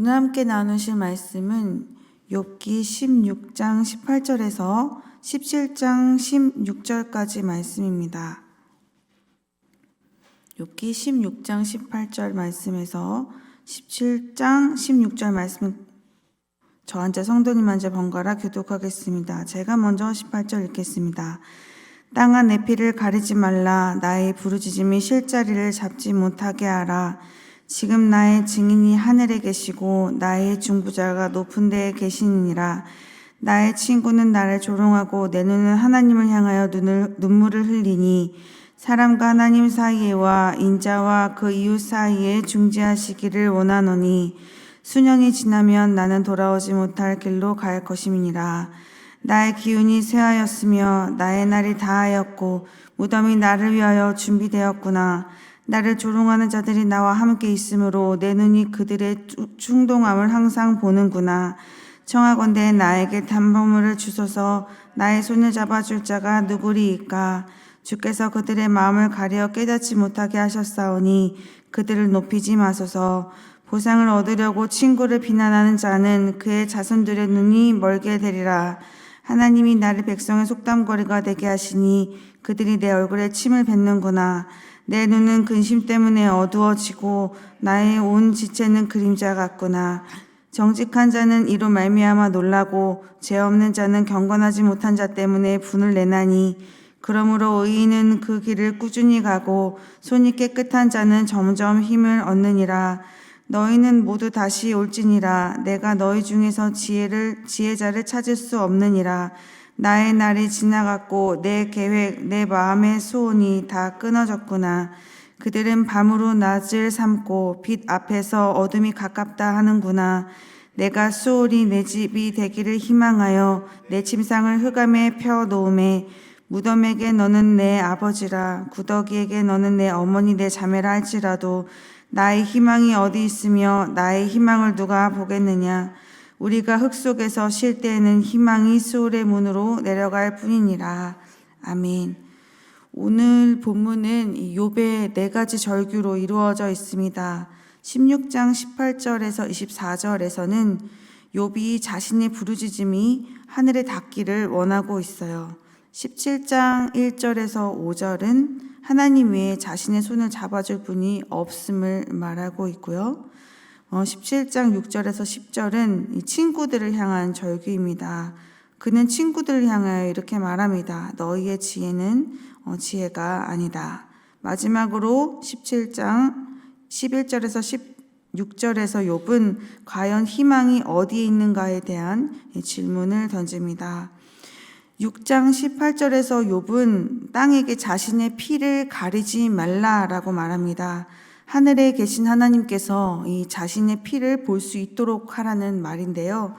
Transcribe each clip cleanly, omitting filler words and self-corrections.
오늘 함께 나누실 말씀은 욥기 16장 18절에서 17장 16절까지 말씀입니다. 욥기 16장 18절 말씀에서 17장 16절 말씀 저 한자 성도님 한자 번갈아 교독하겠습니다. 제가 먼저 18절 읽겠습니다. 땅아 내 피를 가리지 말라. 나의 부르짖음이 실자리를 잡지 못하게 하라. 지금 나의 증인이 하늘에 계시고 나의 중보자가 높은 데에 계시니라. 나의 친구는 나를 조롱하고 내 눈은 하나님을 향하여 눈물을 흘리니 사람과 하나님 사이에와 인자와 그 이웃 사이에 중재하시기를 원하노니 수년이 지나면 나는 돌아오지 못할 길로 갈 것임이니라. 나의 기운이 쇠하였으며 나의 날이 다하였고 무덤이 나를 위하여 준비되었구나. 나를 조롱하는 자들이 나와 함께 있으므로 내 눈이 그들의 충동함을 항상 보는구나. 청하건대 나에게 담보물을 주소서. 나의 손을 잡아줄 자가 누구리이까. 주께서 그들의 마음을 가려 깨닫지 못하게 하셨사오니 그들을 높이지 마소서. 보상을 얻으려고 친구를 비난하는 자는 그의 자손들의 눈이 멀게 되리라. 하나님이 나를 백성의 속담거리가 되게 하시니 그들이 내 얼굴에 침을 뱉는구나. 내 눈은 근심 때문에 어두워지고 나의 온 지체는 그림자 같구나. 정직한 자는 이로 말미암아 놀라고 죄 없는 자는 경건하지 못한 자 때문에 분을 내나니 그러므로 의인은 그 길을 꾸준히 가고 손이 깨끗한 자는 점점 힘을 얻느니라. 너희는 모두 다시 올지니라. 내가 너희 중에서 지혜자를 찾을 수 없느니라. 나의 날이 지나갔고 내 계획, 내 마음의 소원이 다 끊어졌구나. 그들은 밤으로 낮을 삼고 빛 앞에서 어둠이 가깝다 하는구나. 내가 수월이 내 집이 되기를 희망하여 내 침상을 흑암에 펴놓음에 무덤에게 너는 내 아버지라 구더기에게 너는 내 어머니 내 자매라 할지라도 나의 희망이 어디 있으며 나의 희망을 누가 보겠느냐. 우리가 흙 속에서 쉴 때에는 희망이 수월의 문으로 내려갈 뿐이니라. 아멘. 오늘 본문은 욥의 4가지 절규로 이루어져 있습니다. 16장 18절에서 24절에서는 욥이 자신의 부르짖음이 하늘에 닿기를 원하고 있어요. 17장 1절에서 5절은 하나님 외에 자신의 손을 잡아줄 분이 없음을 말하고 있고요. 17장 6절에서 10절은 친구들을 향한 절규입니다. 그는 친구들을 향하여 이렇게 말합니다. 너희의 지혜는 지혜가 아니다. 마지막으로 17장 11절에서 16절에서 욥은 과연 희망이 어디에 있는가에 대한 질문을 던집니다. 6장 18절에서 욥은 땅에게 자신의 피를 가리지 말라라고 말합니다. 하늘에 계신 하나님께서 이 자신의 피를 볼 수 있도록 하라는 말인데요.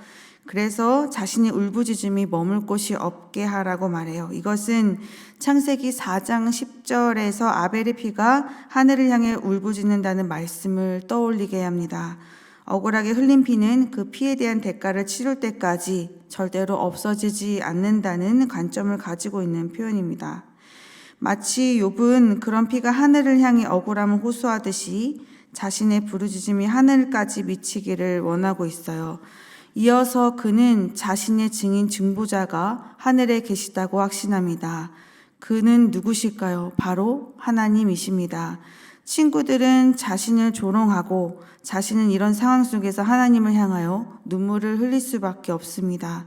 그래서 자신의 울부짖음이 머물 곳이 없게 하라고 말해요. 이것은 창세기 4장 10절에서 아벨의 피가 하늘을 향해 울부짖는다는 말씀을 떠올리게 합니다. 억울하게 흘린 피는 그 피에 대한 대가를 치를 때까지 절대로 없어지지 않는다는 관점을 가지고 있는 표현입니다. 마치 욥은 그런 피가 하늘을 향해 억울함을 호소하듯이 자신의 부르짖음이 하늘까지 미치기를 원하고 있어요. 이어서 그는 자신의 증인 중보자가 하늘에 계시다고 확신합니다. 그는 누구실까요? 바로 하나님이십니다. 친구들은 자신을 조롱하고 자신은 이런 상황 속에서 하나님을 향하여 눈물을 흘릴 수밖에 없습니다.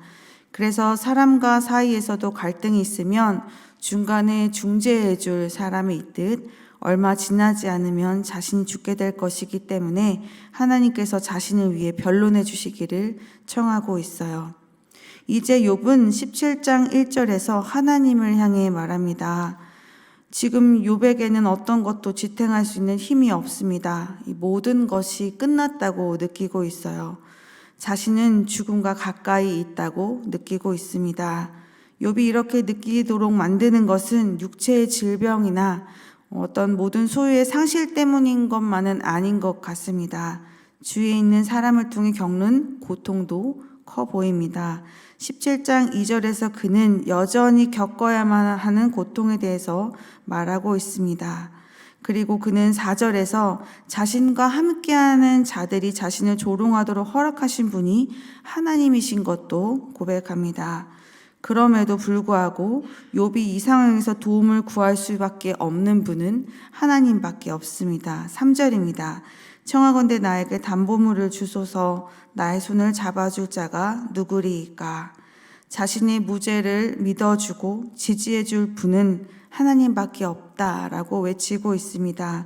그래서 사람과 사이에서도 갈등이 있으면 중간에 중재해 줄 사람이 있듯 얼마 지나지 않으면 자신이 죽게 될 것이기 때문에 하나님께서 자신을 위해 변론해 주시기를 청하고 있어요. 이제 욥은 17장 1절에서 하나님을 향해 말합니다. 지금 욥에게는 어떤 것도 지탱할 수 있는 힘이 없습니다. 이 모든 것이 끝났다고 느끼고 있어요. 자신은 죽음과 가까이 있다고 느끼고 있습니다. 욥이 이렇게 느끼도록 만드는 것은 육체의 질병이나 어떤 모든 소유의 상실 때문인 것만은 아닌 것 같습니다. 주위에 있는 사람을 통해 겪는 고통도 커 보입니다. 17장 2절에서 그는 여전히 겪어야만 하는 고통에 대해서 말하고 있습니다. 그리고 그는 4절에서 자신과 함께하는 자들이 자신을 조롱하도록 허락하신 분이 하나님이신 것도 고백합니다. 그럼에도 불구하고 욥이 이 상황에서 도움을 구할 수밖에 없는 분은 하나님밖에 없습니다. 3절입니다. 청하건대 나에게 담보물을 주소서. 나의 손을 잡아줄 자가 누구리이까. 자신의 무죄를 믿어주고 지지해줄 분은 하나님밖에 없다라고 외치고 있습니다.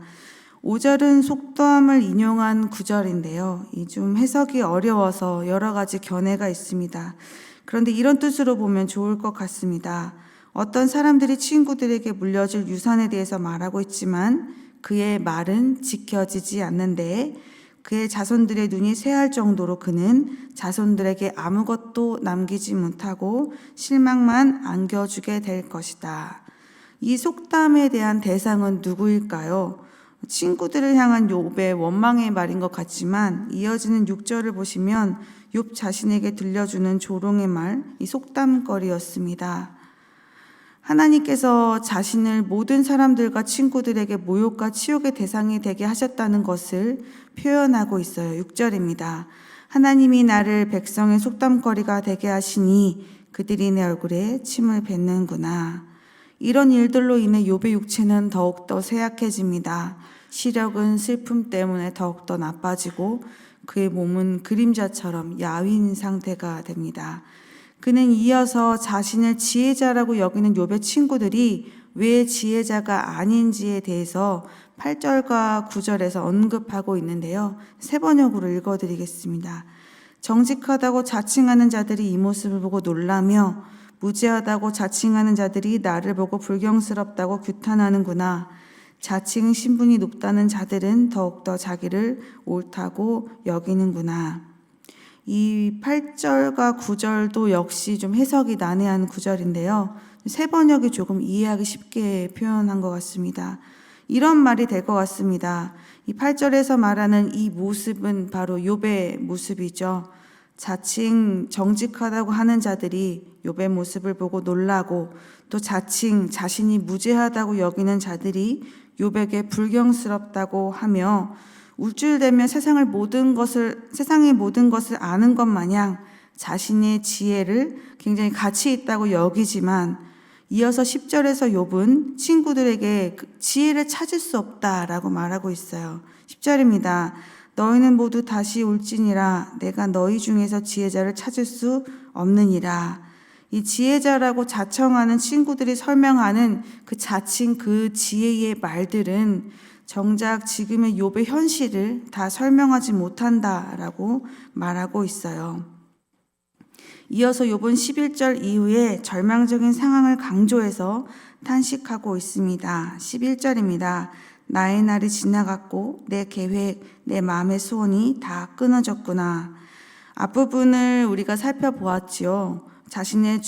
5절은 속담을 인용한 구절인데요. 이 좀 해석이 어려워서 여러 가지 견해가 있습니다. 그런데 이런 뜻으로 보면 좋을 것 같습니다. 어떤 사람들이 친구들에게 물려줄 유산에 대해서 말하고 있지만 그의 말은 지켜지지 않는데 그의 자손들의 눈이 새할 정도로 그는 자손들에게 아무것도 남기지 못하고 실망만 안겨주게 될 것이다. 이 속담에 대한 대상은 누구일까요? 친구들을 향한 욥의 원망의 말인 것 같지만 이어지는 6절을 보시면 욥 자신에게 들려주는 조롱의 말, 이 속담거리였습니다. 하나님께서 자신을 모든 사람들과 친구들에게 모욕과 치욕의 대상이 되게 하셨다는 것을 표현하고 있어요. 6절입니다. 하나님이 나를 백성의 속담거리가 되게 하시니 그들이 내 얼굴에 침을 뱉는구나. 이런 일들로 인해 욥의 육체는 더욱더 쇠약해집니다. 시력은 슬픔 때문에 더욱더 나빠지고 그의 몸은 그림자처럼 야윈 상태가 됩니다. 그는 이어서 자신을 지혜자라고 여기는 욥의 친구들이 왜 지혜자가 아닌지에 대해서 8절과 9절에서 언급하고 있는데요. 세 번역으로 읽어드리겠습니다. 정직하다고 자칭하는 자들이 이 모습을 보고 놀라며 무지하다고 자칭하는 자들이 나를 보고 불경스럽다고 규탄하는구나. 자칭 신분이 높다는 자들은 더욱더 자기를 옳다고 여기는구나. 이 8절과 9절도 역시 좀 해석이 난해한 구절인데요. 세 번역이 조금 이해하기 쉽게 표현한 것 같습니다. 이런 말이 될 것 같습니다. 이 8절에서 말하는 이 모습은 바로 욥의 모습이죠. 자칭 정직하다고 하는 자들이 욥의 모습을 보고 놀라고 또 자칭 자신이 무죄하다고 여기는 자들이 욥에게 불경스럽다고 하며 울줄대며 세상의 모든 것을 아는 것 마냥 자신의 지혜를 굉장히 가치 있다고 여기지만 이어서 10절에서 욥은 친구들에게 지혜를 찾을 수 없다라고 말하고 있어요. 10절입니다. 너희는 모두 다시 울지니라. 내가 너희 중에서 지혜자를 찾을 수 없느니라. 이 지혜자라고 자청하는 친구들이 설명하는 그 자칭 그 지혜의 말들은 정작 지금의 욥의 현실을 다 설명하지 못한다라고 말하고 있어요. 이어서 욥은 11절 이후에 절망적인 상황을 강조해서 탄식하고 있습니다. 11절입니다. 나의 날이 지나갔고 내 계획, 내 마음의 소원이 다 끊어졌구나. 앞부분을 우리가 살펴보았지요. 자신의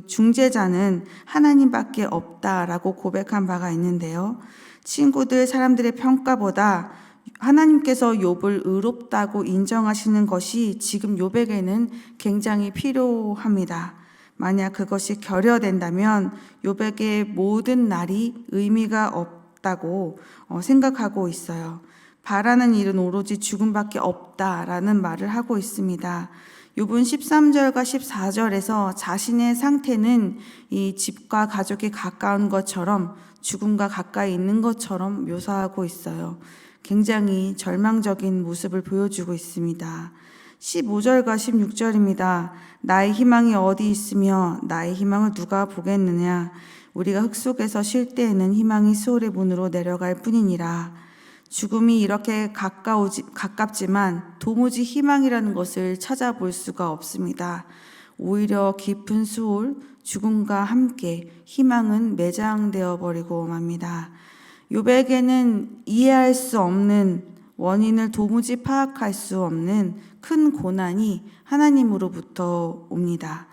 중재자는 하나님밖에 없다라고 고백한 바가 있는데요. 친구들, 사람들의 평가보다 하나님께서 욥을 의롭다고 인정하시는 것이 지금 욥에게는 굉장히 필요합니다. 만약 그것이 결여된다면 욥에게 모든 날이 의미가 없다고 생각하고 있어요. 바라는 일은 오로지 죽음밖에 없다라는 말을 하고 있습니다. 욥은 13절과 14절에서 자신의 상태는 이 집과 가족이 가까운 것처럼 죽음과 가까이 있는 것처럼 묘사하고 있어요. 굉장히 절망적인 모습을 보여주고 있습니다. 15절과 16절입니다. 나의 희망이 어디 있으며 나의 희망을 누가 보겠느냐. 우리가 흙 속에서 쉴 때에는 희망이 시올의 문으로 내려갈 뿐이니라. 죽음이 이렇게 가깝지만 도무지 희망이라는 것을 찾아볼 수가 없습니다. 오히려 깊은 수올, 죽음과 함께 희망은 매장되어 버리고 맙니다. 욥에게는 이해할 수 없는 원인을 도무지 파악할 수 없는 큰 고난이 하나님으로부터 옵니다.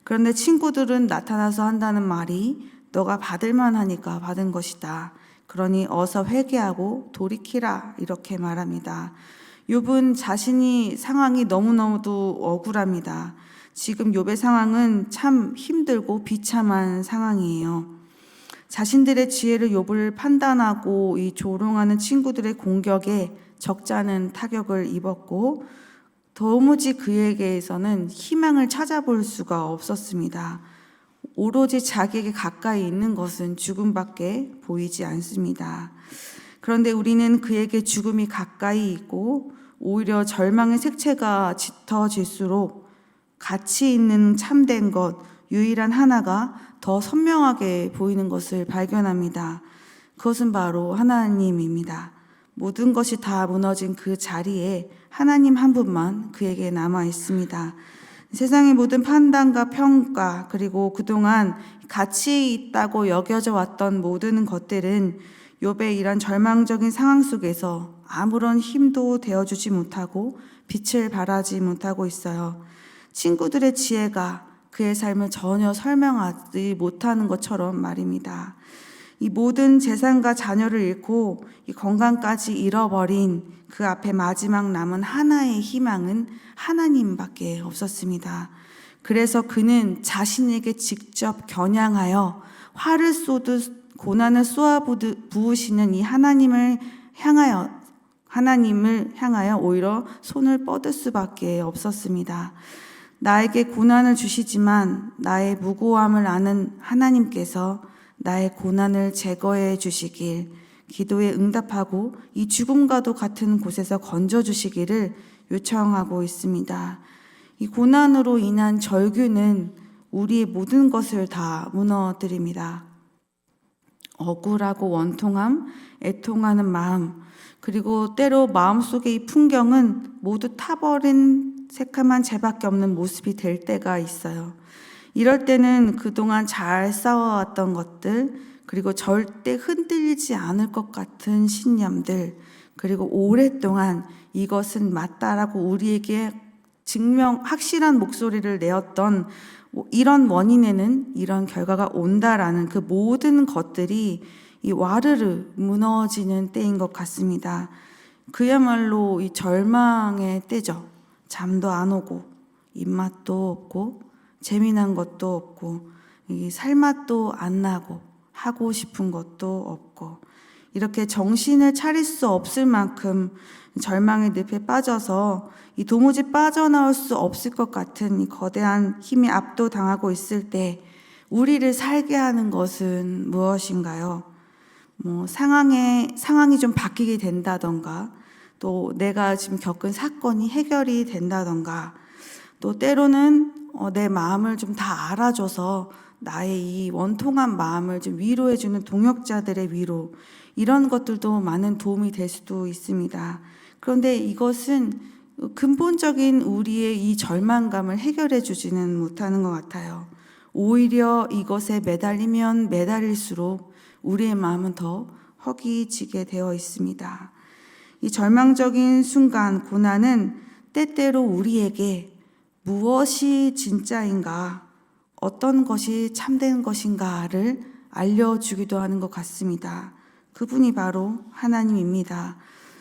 그런데 친구들은 나타나서 한다는 말이 너가 받을 만하니까 받은 것이다. 그러니 어서 회개하고 돌이키라 이렇게 말합니다. 욥은 자신이 상황이 너무너무도 억울합니다. 지금 욥의 상황은 참 힘들고 비참한 상황이에요. 자신들의 지혜를 욥을 판단하고 이 조롱하는 친구들의 공격에 적잖은 타격을 입었고 도무지 그에게서는 희망을 찾아볼 수가 없었습니다. 오로지 자기에게 가까이 있는 것은 죽음밖에 보이지 않습니다. 그런데 우리는 그에게 죽음이 가까이 있고 오히려 절망의 색채가 짙어질수록 가치 있는 참된 것, 유일한 하나가 더 선명하게 보이는 것을 발견합니다. 그것은 바로 하나님입니다. 모든 것이 다 무너진 그 자리에 하나님 한 분만 그에게 남아 있습니다. 세상의 모든 판단과 평가, 그리고 그동안 가치 있다고 여겨져 왔던 모든 것들은 욥의 이런 절망적인 상황 속에서 아무런 힘도 되어주지 못하고 빛을 발하지 못하고 있어요. 친구들의 지혜가 그의 삶을 전혀 설명하지 못하는 것처럼 말입니다. 이 모든 재산과 자녀를 잃고 이 건강까지 잃어버린 그 앞에 마지막 남은 하나의 희망은 하나님밖에 없었습니다. 그래서 그는 자신에게 직접 겨냥하여 화를 쏘듯 고난을 쏘아 부으시는 이 하나님을 향하여 오히려 손을 뻗을 수밖에 없었습니다. 나에게 고난을 주시지만 나의 무고함을 아는 하나님께서 나의 고난을 제거해 주시길, 기도에 응답하고 이 죽음과도 같은 곳에서 건져 주시기를 요청하고 있습니다. 이 고난으로 인한 절규는 우리의 모든 것을 다 무너뜨립니다. 억울하고 원통함, 애통하는 마음, 그리고 때로 마음속의 이 풍경은 모두 타버린 새카만 재밖에 없는 모습이 될 때가 있어요. 이럴 때는 그동안 잘 싸워왔던 것들, 그리고 절대 흔들리지 않을 것 같은 신념들, 그리고 오랫동안 이것은 맞다라고 우리에게 확실한 목소리를 내었던 이런 원인에는 이런 결과가 온다라는 그 모든 것들이 이 와르르 무너지는 때인 것 같습니다. 그야말로 이 절망의 때죠. 잠도 안 오고 입맛도 없고 재미난 것도 없고 이 살맛도 안 나고 하고 싶은 것도 없고 이렇게 정신을 차릴 수 없을 만큼 절망의 늪에 빠져서 이 도무지 빠져나올 수 없을 것 같은 이 거대한 힘이 압도당하고 있을 때 우리를 살게 하는 것은 무엇인가요? 상황이 좀 바뀌게 된다던가, 또 내가 지금 겪은 사건이 해결이 된다던가, 또 때로는 내 마음을 좀 다 알아줘서 나의 이 원통한 마음을 좀 위로해주는 동역자들의 위로, 이런 것들도 많은 도움이 될 수도 있습니다. 그런데 이것은 근본적인 우리의 이 절망감을 해결해 주지는 못하는 것 같아요. 오히려 이것에 매달리면 매달릴수록 우리의 마음은 더 허기지게 되어 있습니다. 이 절망적인 순간, 고난은 때때로 우리에게 무엇이 진짜인가, 어떤 것이 참된 것인가를 알려주기도 하는 것 같습니다. 그분이 바로 하나님입니다.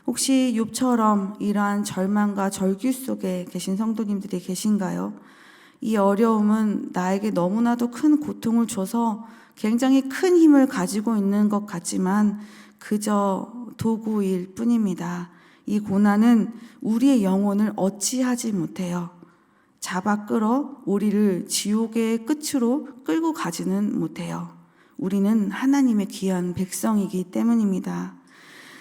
혹시 욥처럼 이러한 절망과 절규 속에 계신 성도님들이 계신가요? 이 어려움은 나에게 너무나도 큰 고통을 줘서 굉장히 큰 힘을 가지고 있는 것 같지만 그저 도구일 뿐입니다. 이 고난은 우리의 영혼을 어찌하지 못해요. 잡아 끌어 우리를 지옥의 끝으로 끌고 가지는 못해요. 우리는 하나님의 귀한 백성이기 때문입니다.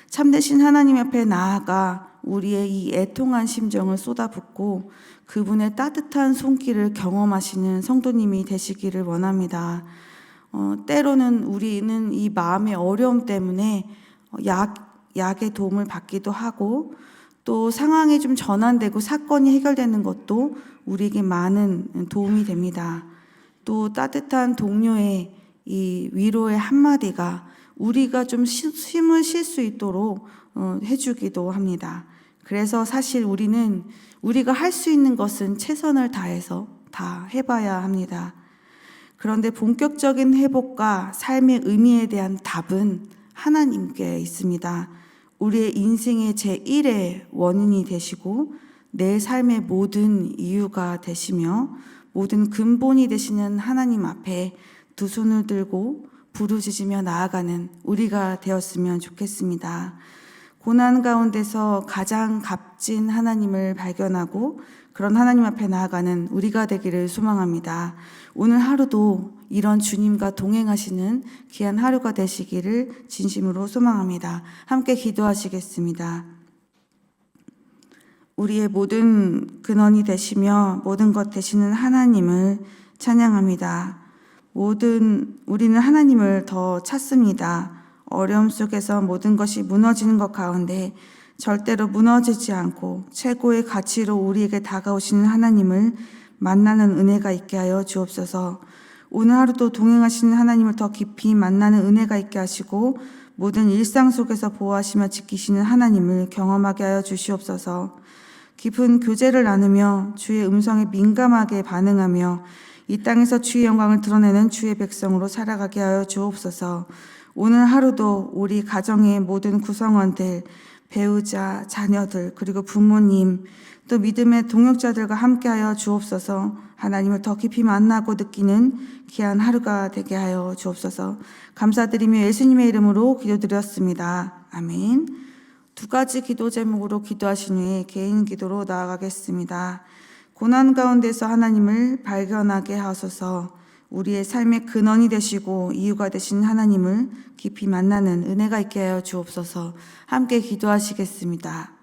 참되신 하나님 앞에 나아가 우리의 이 애통한 심정을 쏟아붓고 그분의 따뜻한 손길을 경험하시는 성도님이 되시기를 원합니다. 때로는 우리는 이 마음의 어려움 때문에 약의 도움을 받기도 하고 또 상황이 좀 전환되고 사건이 해결되는 것도 우리에게 많은 도움이 됩니다. 또 따뜻한 동료의 이 위로의 한마디가 우리가 좀 힘을 쉴 수 있도록 해주기도 합니다. 그래서 사실 우리가 할 수 있는 것은 최선을 다해서 다 해봐야 합니다. 그런데 본격적인 회복과 삶의 의미에 대한 답은 하나님께 있습니다. 우리의 인생의 제1의 원인이 되시고 내 삶의 모든 이유가 되시며 모든 근본이 되시는 하나님 앞에 두 손을 들고 부르짖으며 나아가는 우리가 되었으면 좋겠습니다. 고난 가운데서 가장 값진 하나님을 발견하고 그런 하나님 앞에 나아가는 우리가 되기를 소망합니다. 오늘 하루도 이런 주님과 동행하시는 귀한 하루가 되시기를 진심으로 소망합니다. 함께 기도하시겠습니다. 우리의 모든 근원이 되시며 모든 것 되시는 하나님을 찬양합니다. 우리는 하나님을 더 찾습니다. 어려움 속에서 모든 것이 무너지는 것 가운데 절대로 무너지지 않고 최고의 가치로 우리에게 다가오시는 하나님을 만나는 은혜가 있게 하여 주옵소서. 오늘 하루도 동행하시는 하나님을 더 깊이 만나는 은혜가 있게 하시고 모든 일상 속에서 보호하시며 지키시는 하나님을 경험하게 하여 주시옵소서. 깊은 교제를 나누며 주의 음성에 민감하게 반응하며 이 땅에서 주의 영광을 드러내는 주의 백성으로 살아가게 하여 주옵소서. 오늘 하루도 우리 가정의 모든 구성원들, 배우자, 자녀들, 그리고 부모님, 또 믿음의 동역자들과 함께하여 주옵소서. 하나님을 더 깊이 만나고 느끼는 귀한 하루가 되게 하여 주옵소서. 감사드리며 예수님의 이름으로 기도드렸습니다. 아멘. 두 가지 기도 제목으로 기도하신 후에 개인 기도로 나아가겠습니다. 고난 가운데서 하나님을 발견하게 하소서. 우리의 삶의 근원이 되시고 이유가 되신 하나님을 깊이 만나는 은혜가 있게 하여 주옵소서. 함께 기도하시겠습니다.